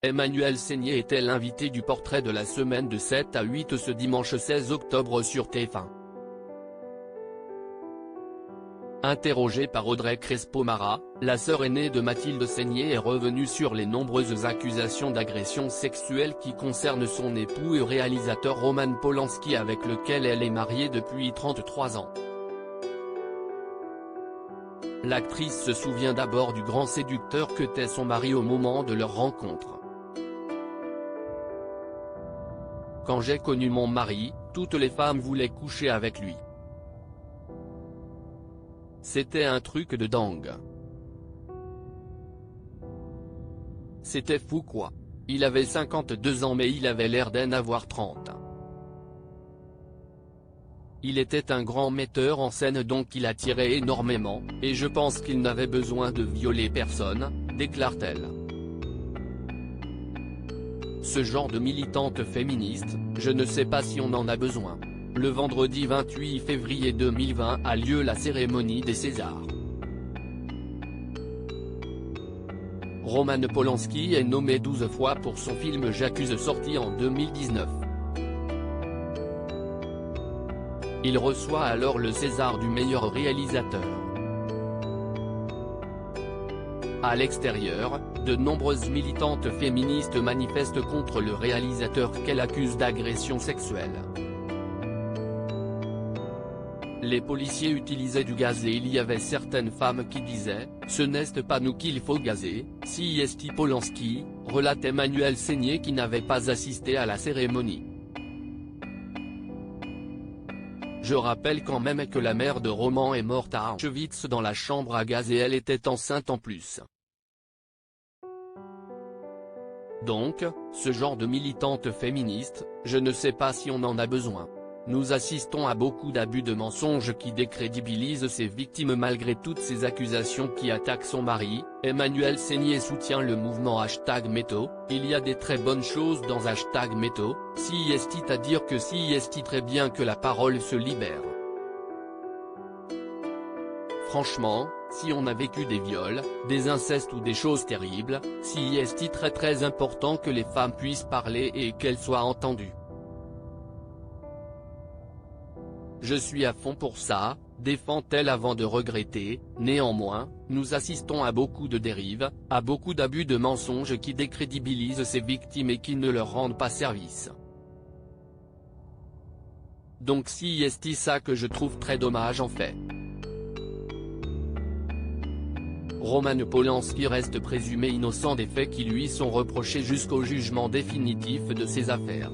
Emmanuelle Seigner était l'invité du portrait de la semaine de 7 à 8 ce dimanche 16 octobre sur TF1. Interrogée par Audrey Crespo-Mara, la sœur aînée de Mathilde Seigner est revenue sur les nombreuses accusations d'agression sexuelle qui concernent son époux et réalisateur Roman Polanski avec lequel elle est mariée depuis 33 ans. L'actrice se souvient d'abord du grand séducteur qu'était son mari au moment de leur rencontre. Quand j'ai connu mon mari, toutes les femmes voulaient coucher avec lui. C'était un truc de dingue. C'était fou quoi. Il avait 52 ans mais il avait l'air d'en avoir 30. Il était un grand metteur en scène donc il attirait énormément, et je pense qu'il n'avait besoin de violer personne, déclare-t-elle. Ce genre de militante féministe, je ne sais pas si on en a besoin. Le vendredi 28 février 2020 a lieu la cérémonie des Césars. Roman Polanski est nommé 12 fois pour son film J'accuse sorti en 2019. Il reçoit alors le César du meilleur réalisateur. À l'extérieur, de nombreuses militantes féministes manifestent contre le réalisateur qu'elles accusent d'agression sexuelle. Les policiers utilisaient du gaz et il y avait certaines femmes qui disaient « Ce n'est pas nous qu'il faut gazer, si est Polanski », relate Emmanuelle Seigner qui n'avait pas assisté à la cérémonie. Je rappelle quand même que la mère de Roman est morte à Auschwitz dans la chambre à gaz et elle était enceinte en plus. Donc, ce genre de militante féministe, je ne sais pas si on en a besoin. Nous assistons à beaucoup d'abus de mensonges qui décrédibilisent ces victimes malgré toutes ces accusations qui attaquent son mari. Emmanuelle Seigner soutient le mouvement #Méto, il y a des très bonnes choses dans #Méto, si est à dire que si est très bien que la parole se libère. Franchement, si on a vécu des viols, des incestes ou des choses terribles, si est très important que les femmes puissent parler et qu'elles soient entendues. Je suis à fond pour ça, défend-elle avant de regretter. Néanmoins, nous assistons à beaucoup de dérives, à beaucoup d'abus de mensonges qui décrédibilisent ces victimes et qui ne leur rendent pas service. Donc si est ça que je trouve très dommage en fait. Roman Polanski reste présumé innocent des faits qui lui sont reprochés jusqu'au jugement définitif de ses affaires.